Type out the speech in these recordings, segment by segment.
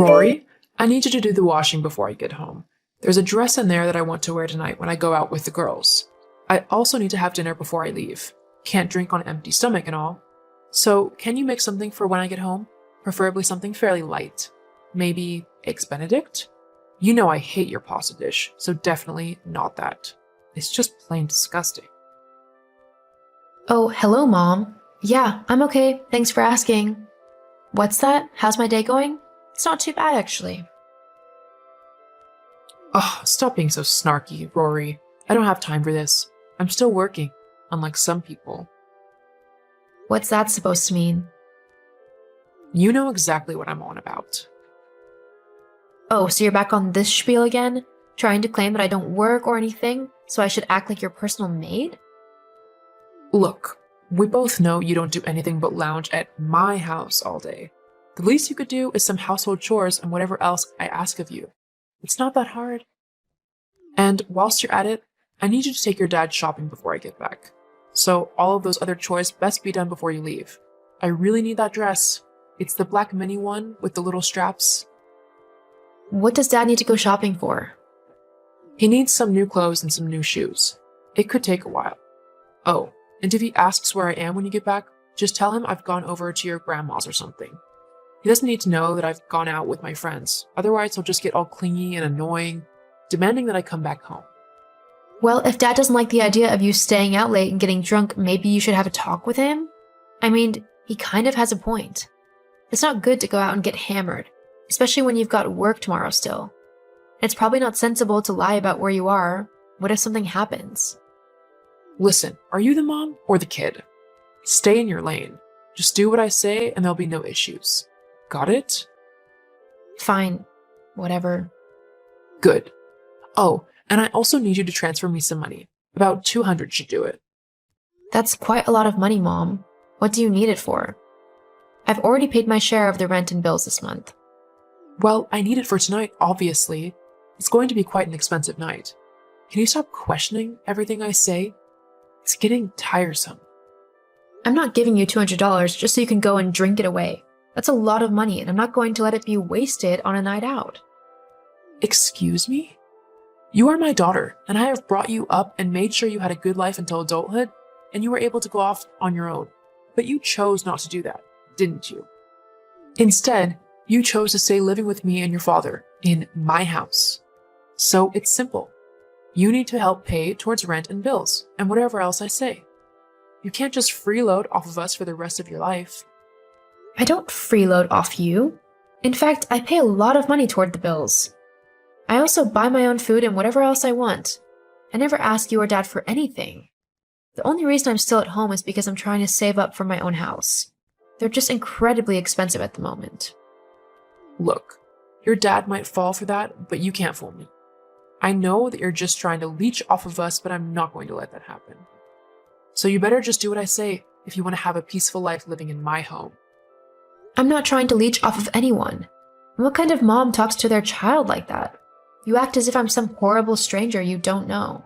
Rory, I need you to do the washing before I get home. There's a dress in there that I want to wear tonight when I go out with the girls. I also need to have dinner before I leave. Can't drink on an empty stomach and all. So, can you make something for when I get home? Preferably something fairly light. Maybe Eggs Benedict? You know I hate your pasta dish, so definitely not that. It's just plain disgusting. Oh, hello, Mom. Yeah, I'm okay. Thanks for asking. What's that? How's my day going? It's not too bad, actually. Oh, stop being so snarky, Rory. I don't have time for this. I'm still working, unlike some people. What's that supposed to mean? You know exactly what I'm on about. Oh, so you're back on this spiel again? Trying to claim that I don't work or anything, so I should act like your personal maid? Look, we both know you don't do anything but lounge at my house all day. The least you could do is some household chores and whatever else I ask of you. It's not that hard. And whilst you're at it, I need you to take your dad shopping before I get back. So all of those other chores best be done before you leave. I really need that dress. It's the black mini one with the little straps. What does Dad need to go shopping for? He needs some new clothes and some new shoes. It could take a while. Oh, and if he asks where I am when you get back, just tell him I've gone over to your grandma's or something. He doesn't need to know that I've gone out with my friends. Otherwise, he'll just get all clingy and annoying, demanding that I come back home. Well, if Dad doesn't like the idea of you staying out late and getting drunk, maybe you should have a talk with him? I mean, he kind of has a point. It's not good to go out and get hammered, especially when you've got work tomorrow still. It's probably not sensible to lie about where you are. What if something happens? Listen, are you the mom or the kid? Stay in your lane. Just do what I say and there'll be no issues. Got it? Fine. Whatever. Good. Oh, and I also need you to transfer me some money. About 200 should do it. That's quite a lot of money, Mom. What do you need it for? I've already paid my share of the rent and bills this month. Well, I need it for tonight, obviously. It's going to be quite an expensive night. Can you stop questioning everything I say? It's getting tiresome. I'm not giving you $200 just so you can go and drink it away. That's a lot of money, and I'm not going to let it be wasted on a night out. Excuse me? You are my daughter, and I have brought you up and made sure you had a good life until adulthood, and you were able to go off on your own. But you chose not to do that, didn't you? Instead, you chose to stay living with me and your father in my house. So it's simple. You need to help pay towards rent and bills, and whatever else I say. You can't just freeload off of us for the rest of your life. I don't freeload off you. In fact, I pay a lot of money toward the bills. I also buy my own food and whatever else I want. I never ask you or Dad for anything. The only reason I'm still at home is because I'm trying to save up for my own house. They're just incredibly expensive at the moment. Look, your dad might fall for that, but you can't fool me. I know that you're just trying to leech off of us, but I'm not going to let that happen. So you better just do what I say if you want to have a peaceful life living in my home. I'm not trying to leech off of anyone. What kind of mom talks to their child like that? You act as if I'm some horrible stranger you don't know.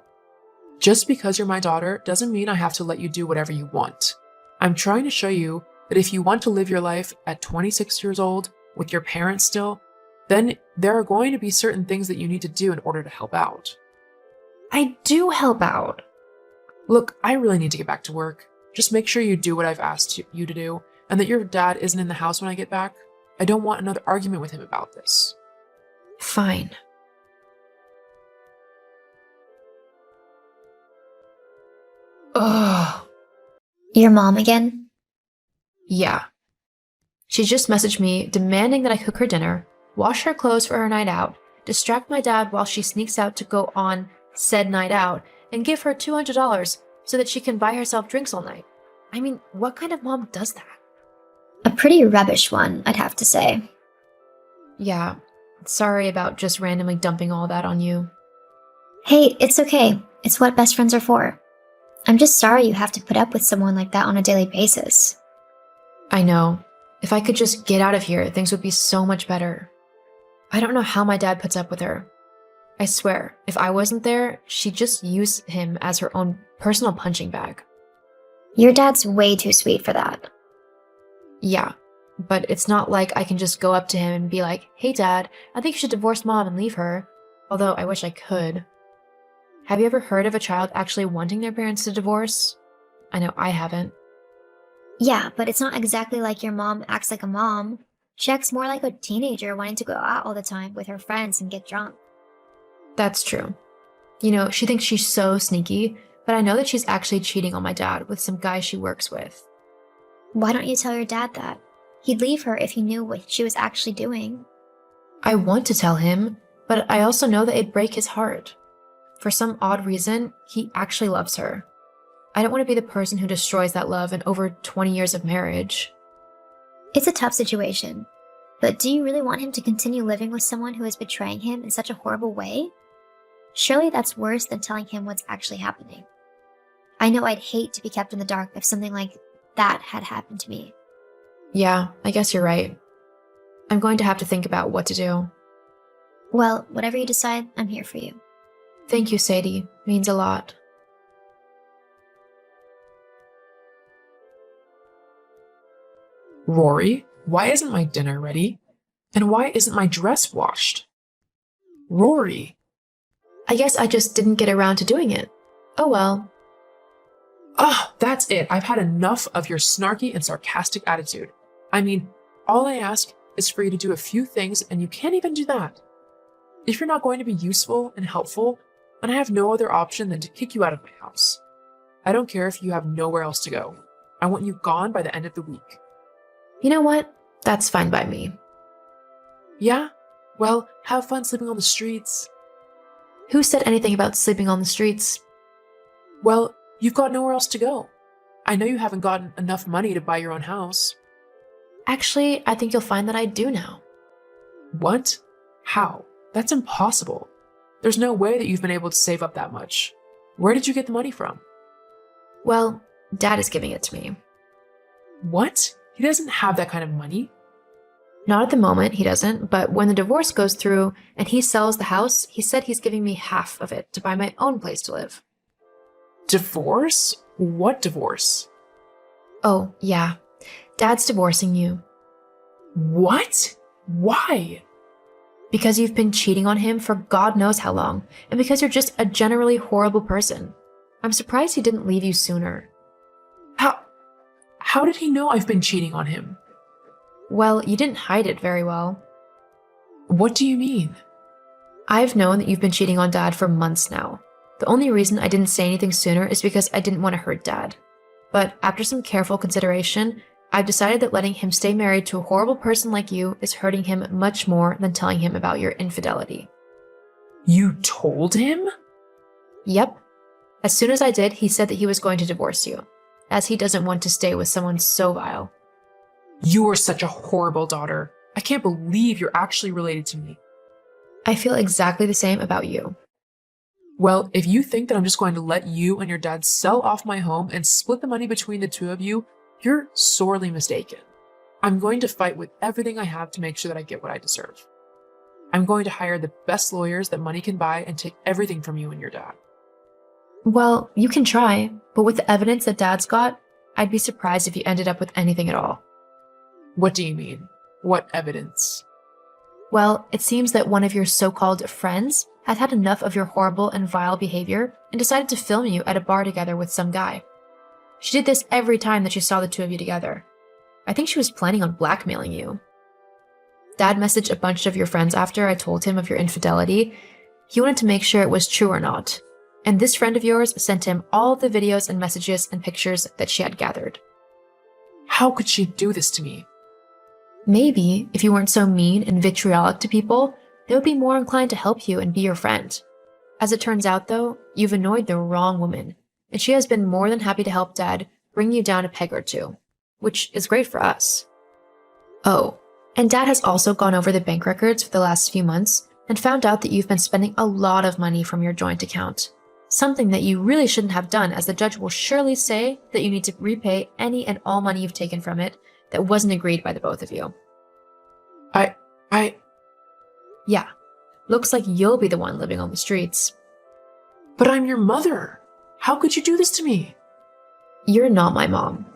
Just because you're my daughter doesn't mean I have to let you do whatever you want. I'm trying to show you that if you want to live your life at 26 years old with your parents still, then there are going to be certain things that you need to do in order to help out. I do help out. Look, I really need to get back to work. Just make sure you do what I've asked you to do, and that your dad isn't in the house when I get back. I don't want another argument with him about this. Fine. Ugh. Your mom again? Yeah. She just messaged me demanding that I cook her dinner, wash her clothes for her night out, distract my dad while she sneaks out to go on said night out, and give her $200 so that she can buy herself drinks all night. I mean, what kind of mom does that? A pretty rubbish one, I'd have to say. Yeah, sorry about just randomly dumping all that on you. Hey, it's okay. It's what best friends are for. I'm just sorry you have to put up with someone like that on a daily basis. I know. If I could just get out of here, things would be so much better. I don't know how my dad puts up with her. I swear, if I wasn't there, she'd just use him as her own personal punching bag. Your dad's way too sweet for that. Yeah, But it's not like I can just go up to him and be like, "Hey dad, I think you should divorce mom and leave her." Although I wish I could. Have you ever heard of a child actually wanting their parents to divorce? I know I haven't. Yeah, but it's not exactly like your mom acts like a mom. She acts more like a teenager wanting to go out all the time with her friends and get drunk. That's true. You know, she thinks she's so sneaky, but I know that she's actually cheating on my dad with some guy she works with. Why don't you tell your dad that? He'd leave her if he knew what she was actually doing. I want to tell him, but I also know that it'd break his heart. For some odd reason, he actually loves her. I don't want to be the person who destroys that love in over 20 years of marriage. It's a tough situation, but do you really want him to continue living with someone who is betraying him in such a horrible way? Surely that's worse than telling him what's actually happening. I know I'd hate to be kept in the dark if something like that had happened to me. Yeah, I guess you're right. I'm going to have to think about what to do. Well, whatever you decide, I'm here for you. Thank you, Sadie. Means a lot. Rory, why isn't my dinner ready? And why isn't my dress washed? Rory. I guess I just didn't get around to doing it. Oh well. Ah, that's it. I've had enough of your snarky and sarcastic attitude. I mean, all I ask is for you to do a few things, and you can't even do that. If you're not going to be useful and helpful, then I have no other option than to kick you out of my house. I don't care if you have nowhere else to go. I want you gone by the end of the week. You know what? That's fine by me. Yeah? Well, have fun sleeping on the streets. Who said anything about sleeping on the streets? Well, you've got nowhere else to go. I know you haven't gotten enough money to buy your own house. Actually, I think you'll find that I do now. What? How? That's impossible. There's no way that you've been able to save up that much. Where did you get the money from? Well, Dad is giving it to me. What? He doesn't have that kind of money. Not at the moment, he doesn't, but when the divorce goes through and he sells the house, he said he's giving me half of it to buy my own place to live. Divorce? What divorce? Oh, yeah. Dad's divorcing you. What? Why? Because you've been cheating on him for God knows how long, and because you're just a generally horrible person. I'm surprised he didn't leave you sooner. How did he know I've been cheating on him? Well, you didn't hide it very well. What do you mean? I've known that you've been cheating on Dad for months now. The only reason I didn't say anything sooner is because I didn't want to hurt Dad. But after some careful consideration, I've decided that letting him stay married to a horrible person like you is hurting him much more than telling him about your infidelity. You told him? Yep. As soon as I did, he said that he was going to divorce you, as he doesn't want to stay with someone so vile. You are such a horrible daughter. I can't believe you're actually related to me. I feel exactly the same about you. Well, if you think that I'm just going to let you and your dad sell off my home and split the money between the two of you, you're sorely mistaken. I'm going to fight with everything I have to make sure that I get what I deserve. I'm going to hire the best lawyers that money can buy and take everything from you and your dad. Well, you can try, but with the evidence that Dad's got, I'd be surprised if you ended up with anything at all. What do you mean? What evidence? Well, it seems that one of your so-called friends had enough of your horrible and vile behavior and decided to film you at a bar together with some guy. She did this every time that she saw the two of you together. I think she was planning on blackmailing you. Dad messaged a bunch of your friends after I told him of your infidelity. He wanted to make sure it was true or not. And this friend of yours sent him all the videos and messages and pictures that she had gathered. How could she do this to me? Maybe, if you weren't so mean and vitriolic to people, they would be more inclined to help you and be your friend. As it turns out, though, you've annoyed the wrong woman, and she has been more than happy to help Dad bring you down a peg or two, which is great for us. Oh, and Dad has also gone over the bank records for the last few months and found out that you've been spending a lot of money from your joint account. Something that you really shouldn't have done, as the judge will surely say that you need to repay any and all money you've taken from it that wasn't agreed by the both of you. Yeah, looks like you'll be the one living on the streets. But I'm your mother. How could you do this to me? You're not my mom.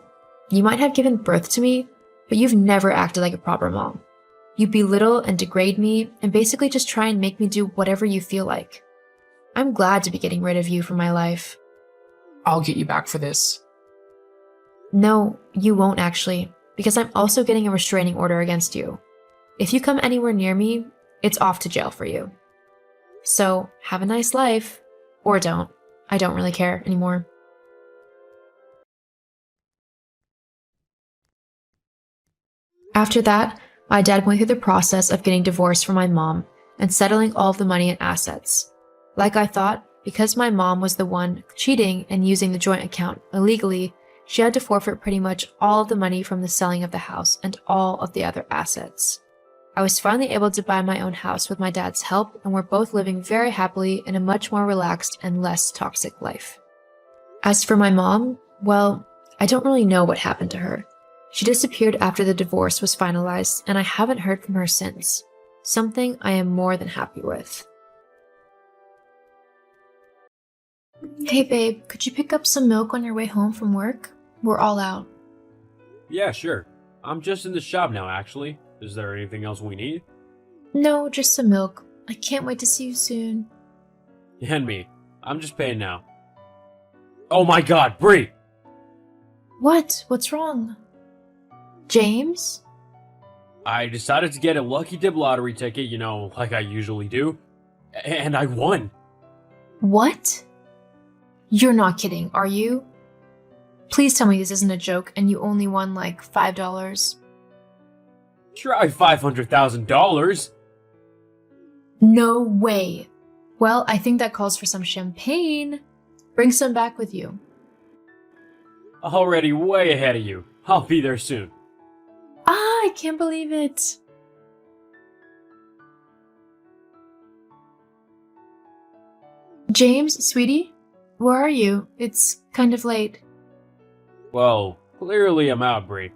You might have given birth to me, but you've never acted like a proper mom. You belittle and degrade me and basically just try and make me do whatever you feel like. I'm glad to be getting rid of you from my life. I'll get you back for this. No, you won't actually, because I'm also getting a restraining order against you. If you come anywhere near me, it's off to jail for you. So, have a nice life. Or don't. I don't really care anymore. After that, my dad went through the process of getting divorced from my mom and settling all of the money and assets. Like I thought, because my mom was the one cheating and using the joint account illegally, she had to forfeit pretty much all of the money from the selling of the house and all of the other assets. I was finally able to buy my own house with my dad's help, and we're both living very happily in a much more relaxed and less toxic life. As for my mom, well, I don't really know what happened to her. She disappeared after the divorce was finalized, and I haven't heard from her since. Something I am more than happy with. Hey babe, could you pick up some milk on your way home from work? We're all out. Yeah, sure. I'm just in the shop now, actually. Is there anything else we need? No, just some milk. I can't wait to see you soon. And me. I'm just paying now. Oh my god, Bree! What? What's wrong? James? I decided to get a lucky dip lottery ticket, like I usually do. And I won. What? You're not kidding, are you? Please tell me this isn't a joke and you only won like $5. Try $500,000. No way. Well, I think that calls for some champagne. Bring some back with you. Already way ahead of you. I'll be there soon. I can't believe it. James, sweetie, where are you? It's kind of late. Well, clearly I'm out, Bree.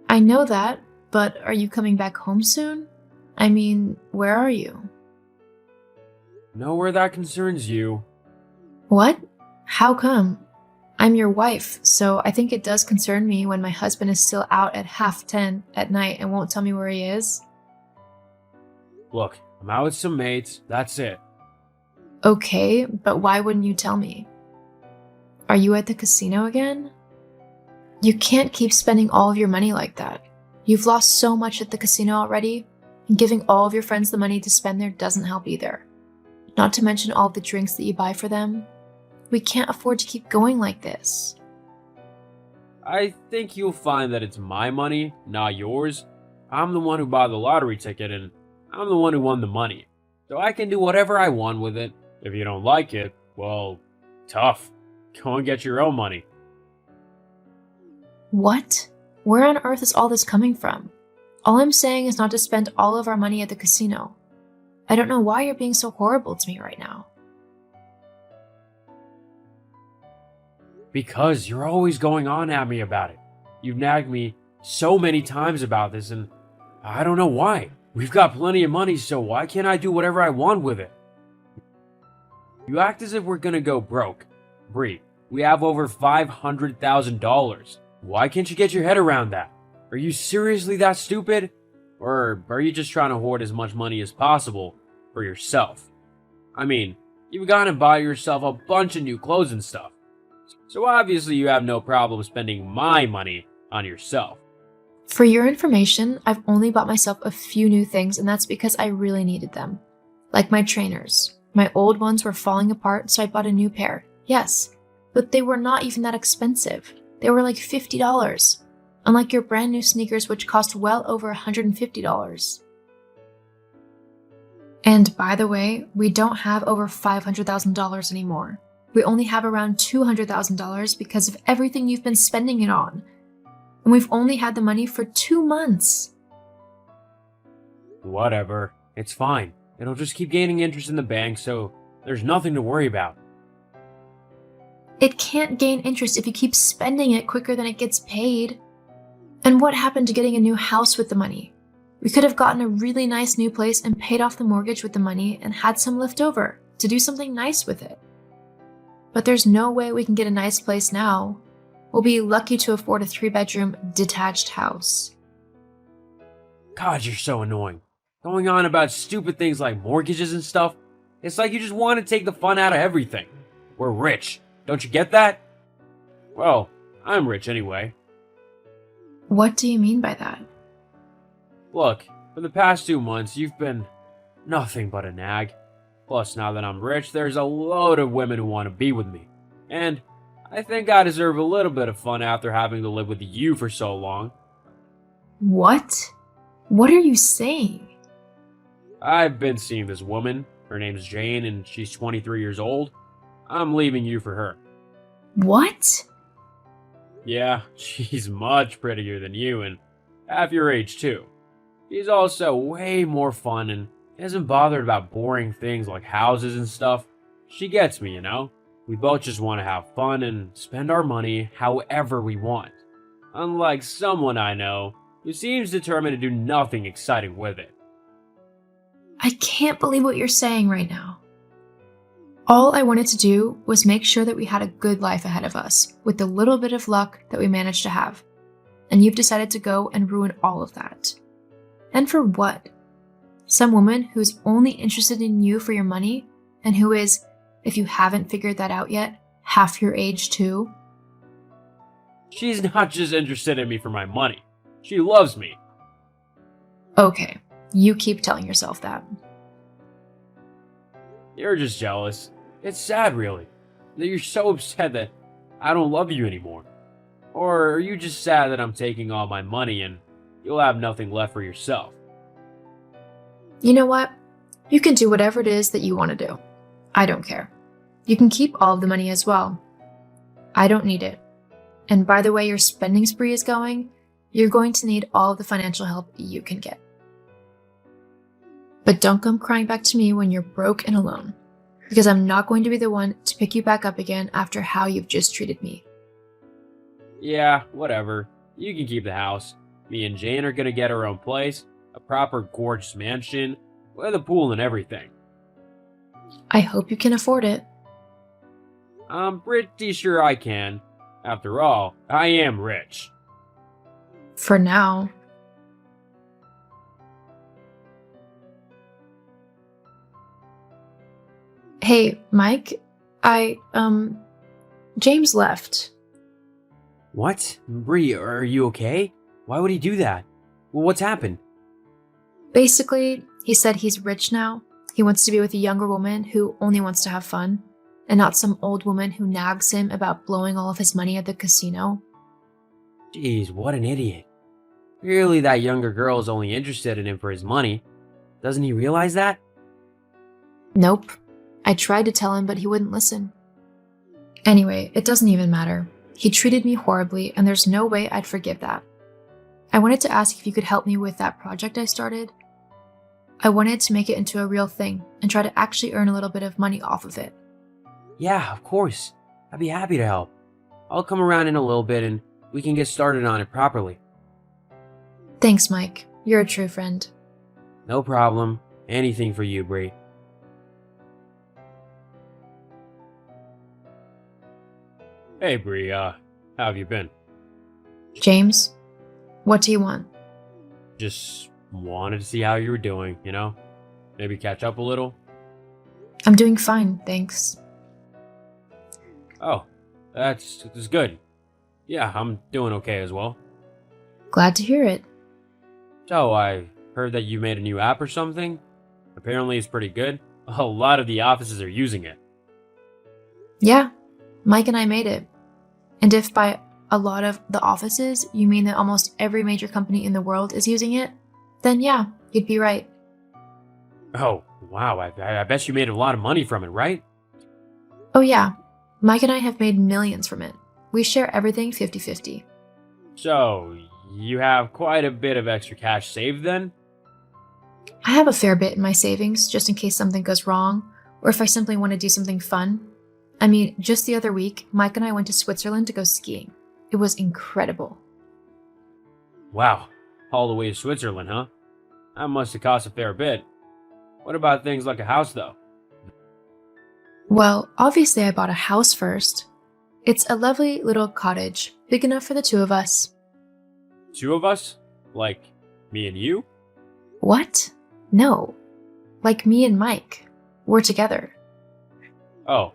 I know that, but are you coming back home soon? I mean, where are you? Nowhere that concerns you. What? How come? I'm your wife, so I think it does concern me when my husband is still out at 10:30 at night and won't tell me where he is. Look, I'm out with some mates, that's it. Okay, but why wouldn't you tell me? Are you at the casino again? You can't keep spending all of your money like that. You've lost so much at the casino already, and giving all of your friends the money to spend there doesn't help either. Not to mention all of the drinks that you buy for them. We can't afford to keep going like this. I think you'll find that it's my money, not yours. I'm the one who bought the lottery ticket, and I'm the one who won the money. So I can do whatever I want with it. If you don't like it, well, tough. Go and get your own money. What? Where on earth is all this coming from? All I'm saying is not to spend all of our money at the casino. I don't know why you're being so horrible to me right now. Because you're always going on at me about it. You've nagged me so many times about this, and I don't know why. We've got plenty of money, so why can't I do whatever I want with it? You act as if we're gonna go broke. Bree, we have over $500,000. Why can't you get your head around that? Are you seriously that stupid? Or are you just trying to hoard as much money as possible for yourself? I mean, you've gone and bought yourself a bunch of new clothes and stuff. So obviously you have no problem spending my money on yourself. For your information, I've only bought myself a few new things, and that's because I really needed them. Like my trainers. My old ones were falling apart, so I bought a new pair. Yes, but they were not even that expensive. They were like $50. Unlike your brand new sneakers, which cost well over $150. And by the way, we don't have over $500,000 anymore. We only have around $200,000 because of everything you've been spending it on. And we've only had the money for 2 months. Whatever. It's fine. It'll just keep gaining interest in the bank, so there's nothing to worry about. It can't gain interest if you keep spending it quicker than it gets paid. And what happened to getting a new house with the money? We could have gotten a really nice new place and paid off the mortgage with the money and had some left over to do something nice with it. But there's no way we can get a nice place now. We'll be lucky to afford a 3-bedroom detached house. God, you're so annoying. Going on about stupid things like mortgages and stuff. It's like you just want to take the fun out of everything. We're rich. Don't you get that? Well, I'm rich anyway. What do you mean by that? Look, for the past 2 months, you've been nothing but a nag. Plus, now that I'm rich, there's a load of women who want to be with me. And I think I deserve a little bit of fun after having to live with you for so long. What? What are you saying? I've been seeing this woman. Her name's Jane, and she's 23 years old. I'm leaving you for her. What? Yeah, she's much prettier than you, and half your age, too. She's also way more fun and isn't bothered about boring things like houses and stuff. She gets me, you know? We both just want to have fun and spend our money however we want. Unlike someone I know who seems determined to do nothing exciting with it. I can't believe what you're saying right now. All I wanted to do was make sure that we had a good life ahead of us with the little bit of luck that we managed to have. And you've decided to go and ruin all of that. And for what? Some woman who's only interested in you for your money and who is, if you haven't figured that out yet, half your age too? She's not just interested in me for my money. She loves me. Okay, you keep telling yourself that. You're just jealous. It's sad, really, that you're so upset that I don't love you anymore. Or are you just sad that I'm taking all my money and you'll have nothing left for yourself? You know what? You can do whatever it is that you want to do. I don't care. You can keep all of the money as well. I don't need it. And by the way your spending spree is going, you're going to need all of the financial help you can get. But don't come crying back to me when you're broke and alone, because I'm not going to be the one to pick you back up again after how you've just treated me. Yeah, whatever. You can keep the house. Me and Jane are gonna get our own place, a proper gorgeous mansion, with a pool and everything. I hope you can afford it. I'm pretty sure I can. After all, I am rich. For now. Hey, Mike, James left. What? Bree, are you okay? Why would he do that? Well, what's happened? Basically, he said he's rich now. He wants to be with a younger woman who only wants to have fun, and not some old woman who nags him about blowing all of his money at the casino. Jeez, what an idiot. Clearly that younger girl is only interested in him for his money. Doesn't he realize that? Nope. I tried to tell him, but he wouldn't listen. Anyway, it doesn't even matter. He treated me horribly, and there's no way I'd forgive that. I wanted to ask if you could help me with that project I started. I wanted to make it into a real thing and try to actually earn a little bit of money off of it. Yeah, of course. I'd be happy to help. I'll come around in a little bit and we can get started on it properly. Thanks, Mike. You're a true friend. No problem. Anything for you, Bree. Hey, Bree, how have you been? James, what do you want? Just wanted to see how you were doing, you know? Maybe catch up a little? I'm doing fine, thanks. Oh, that's good. Yeah, I'm doing okay as well. Glad to hear it. So, I heard that you made a new app or something? Apparently it's pretty good. A lot of the offices are using it. Yeah, Mike and I made it. And if by a lot of the offices you mean that almost every major company in the world is using it, then yeah, you'd be right. Oh, wow, I bet you made a lot of money from it, right? Oh yeah, Mike and I have made millions from it. We share everything 50-50. So, you have quite a bit of extra cash saved then? I have a fair bit in my savings just in case something goes wrong, or if I simply want to do something fun. I mean, just the other week, Mike and I went to Switzerland to go skiing. It was incredible. Wow, all the way to Switzerland, huh? That must have cost a fair bit. What about things like a house, though? Well, obviously I bought a house first. It's a lovely little cottage, big enough for the two of us. 2 of us? Like, me and you? What? No. Like me and Mike. We're together. Oh,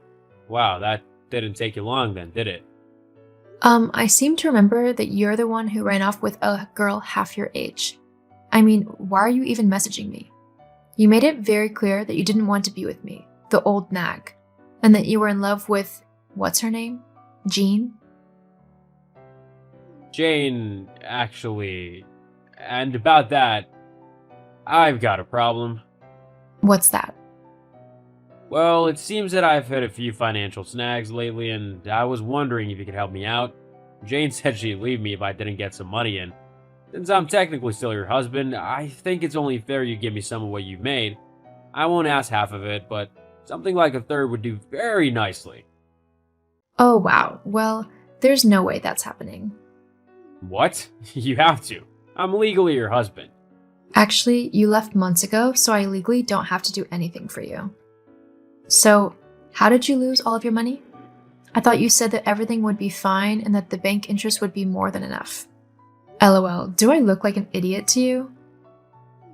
wow, that didn't take you long then, did it? I seem to remember that you're the one who ran off with a girl half your age. I mean, why are you even messaging me? You made it very clear that you didn't want to be with me, the old nag, and that you were in love with, what's her name? Jean? Jane, actually. And about that, I've got a problem. What's that? Well, it seems that I've had a few financial snags lately, and I was wondering if you could help me out. Jane said she'd leave me if I didn't get some money in. Since I'm technically still your husband, I think it's only fair you give me some of what you've made. I won't ask half of it, but something like a third would do very nicely. Oh, wow. Well, there's no way that's happening. What? You have to. I'm legally your husband. Actually, you left months ago, so I legally don't have to do anything for you. So, how did you lose all of your money? I thought you said that everything would be fine and that the bank interest would be more than enough. LOL, do I look like an idiot to you?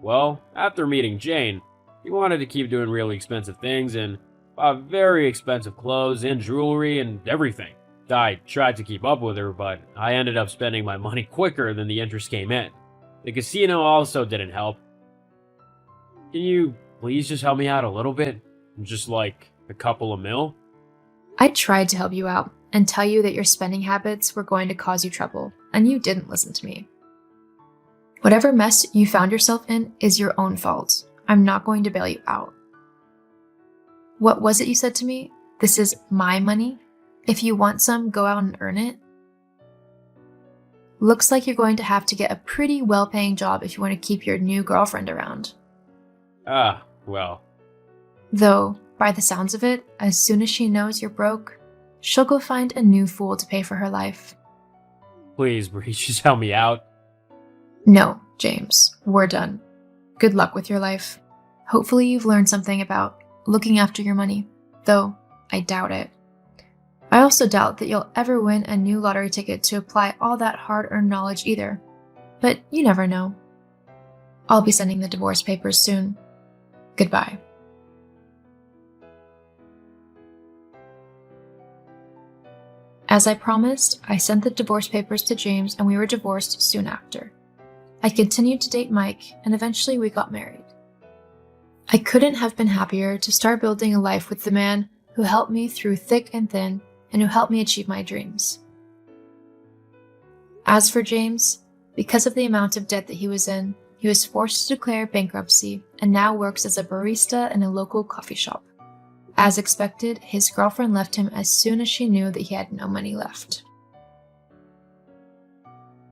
Well, after meeting Jane, he wanted to keep doing really expensive things and bought very expensive clothes and jewelry and everything. I tried to keep up with her, but I ended up spending my money quicker than the interest came in. The casino also didn't help. Can you please just help me out a little bit? Just like a couple of mil? I tried to help you out and tell you that your spending habits were going to cause you trouble, and you didn't listen to me. Whatever mess you found yourself in is your own fault. I'm not going to bail you out. What was it you said to me? This is my money? If you want some, go out and earn it? Looks like you're going to have to get a pretty well-paying job if you want to keep your new girlfriend around. Ah, well. Though, by the sounds of it, as soon as she knows you're broke, she'll go find a new fool to pay for her life. Please, Bree, just help me out. No, James, we're done. Good luck with your life. Hopefully you've learned something about looking after your money, though I doubt it. I also doubt that you'll ever win a new lottery ticket to apply all that hard-earned knowledge either. But you never know. I'll be sending the divorce papers soon. Goodbye. As I promised, I sent the divorce papers to James and we were divorced soon after. I continued to date Mike and eventually we got married. I couldn't have been happier to start building a life with the man who helped me through thick and thin and who helped me achieve my dreams. As for James, because of the amount of debt that he was in, he was forced to declare bankruptcy and now works as a barista in a local coffee shop. As expected, his girlfriend left him as soon as she knew that he had no money left.